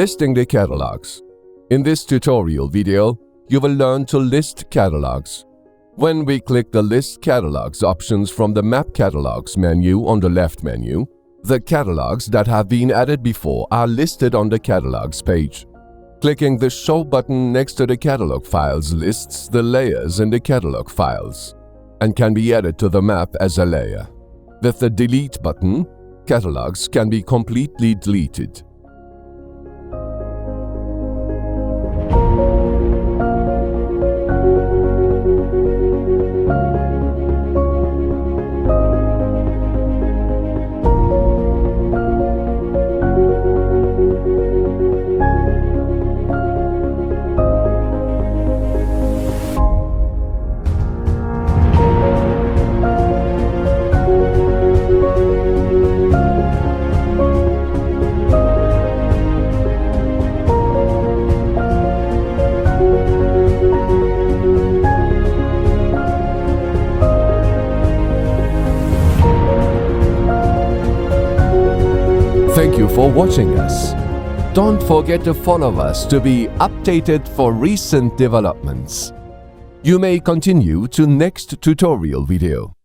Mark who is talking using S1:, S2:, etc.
S1: Listing the catalogs. In this tutorial video, you will learn to list catalogs. When we click the List Catalogs options from the Map Catalogs menu on the left menu, the catalogs that have been added before are listed on the Catalogs page. Clicking the Show button next to the catalog files lists the layers in the catalog files and can be added to the map as a layer. With the Delete button, catalogs can be completely deleted. Thank you for watching us. Don't forget to follow us to be updated for recent developments. You may continue to next tutorial video.